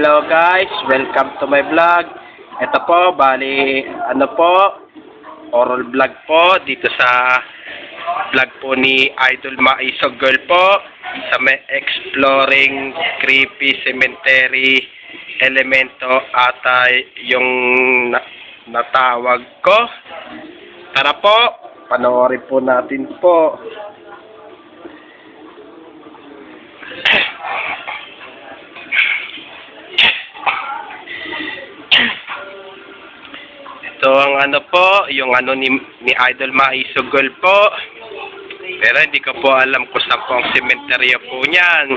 Hello guys, welcome to my vlog. Ito po, bali, oral vlog po dito sa vlog po ni Idol Maiso Girl po sa may exploring creepy cemetery elemento ata yung natawag ko. Tara po, panoorin po natin po. So, ang yung ni Idol Maiso Girl po. Pero hindi ko po alam kung saan po ang sementeryo po niyan.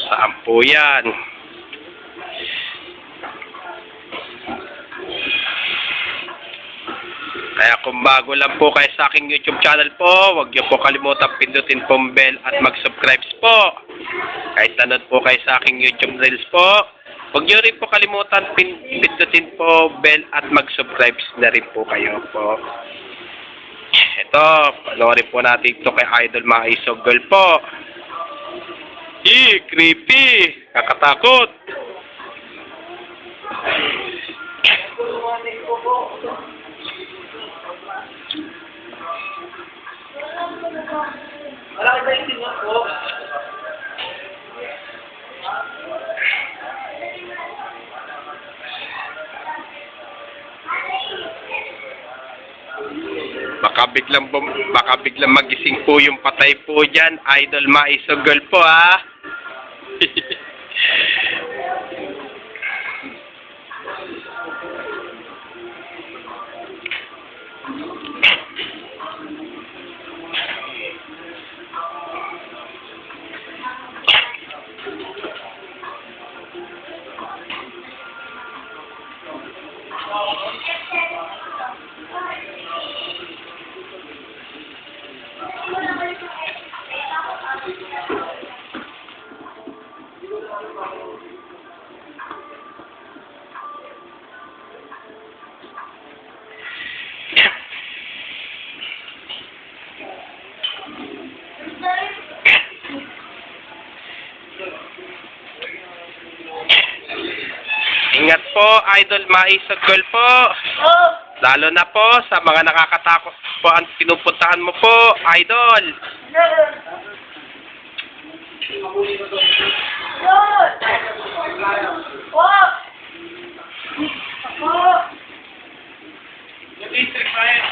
Saan po yan? Kaya kung bago lang po kayo sa aking YouTube channel po, huwag niyo po kalimutan pindutin pong bell at mag-subscribe po. Kahit nanood po kayo sa aking YouTube reels po, huwag niyo rin po kalimutan pindutin po bell at mag-subscribe na rin po kayo po. Ito, panoorin po natin ito kay Idol Maiso Girl po. Creepy! Kakatakot! Malaki ba yung tingnan po? Baka biglang magising po yung patay po dyan. Idol Maiso Girl po, ha? Ingat po, Idol Maiso Girl po. Lalo na po sa mga nakakatakot po ang pinupuntahan mo po, Idol. Yung district pa yun.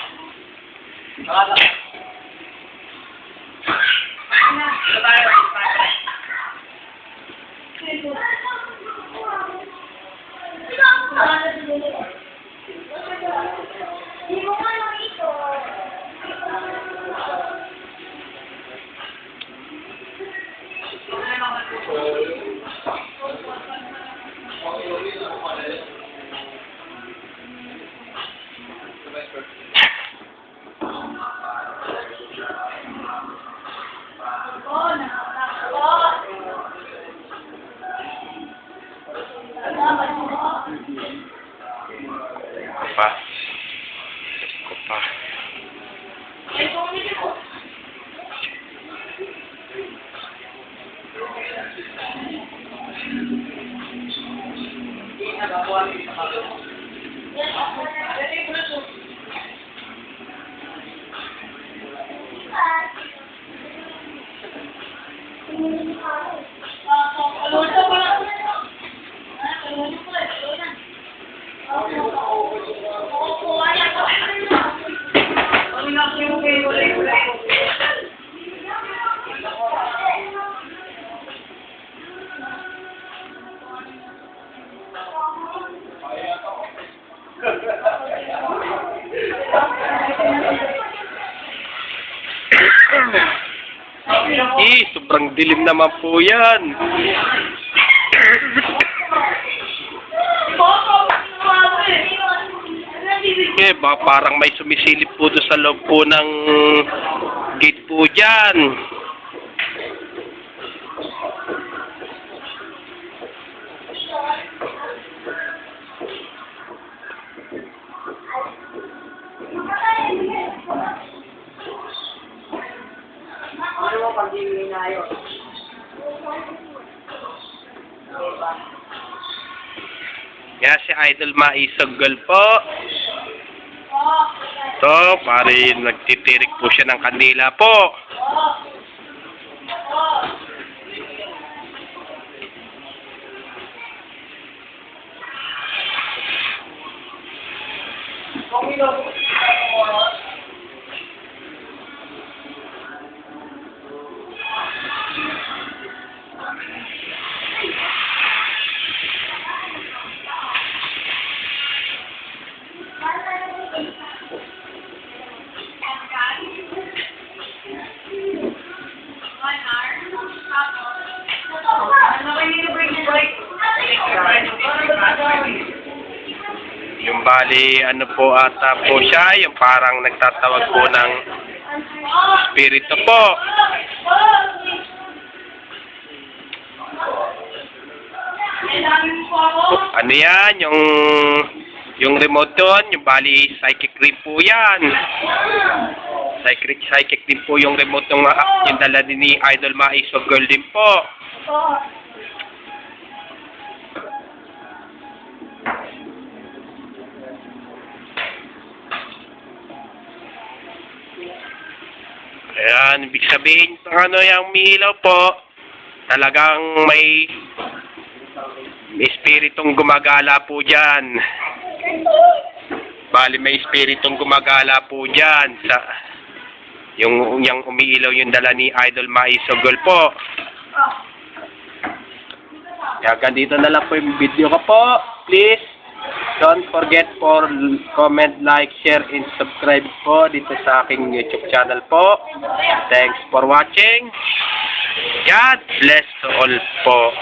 Pa. Sobrang dilim naman po yan. Parang may sumisilip po doon sa loob po ng gate po dyan. Ano mo pag-ibigay na yun? Yan si Idol Maisogol po. Ito, pare nagtitirik po siya ng kandila po. Yung bali, ano po ata po siya, yung parang nagtatawag po ng spirito po. Ano yan, yung remote yun, yung bali psychic rin po yan. Psychic din po yung remote yung dala ni Idol Maisogol din po. Ayan, ibig sabihin ng ano yung milaw po, talagang may espiritong gumagala po dyan. Bali, may espiritong gumagala po dyan sa yung umiilaw yung dala ni Idol Maisogol po. Kaya ganito na lang po yung video ko po. Please, don't forget for comment, like, share, and subscribe po dito sa aking YouTube channel po. Thanks for watching. God bless to all po.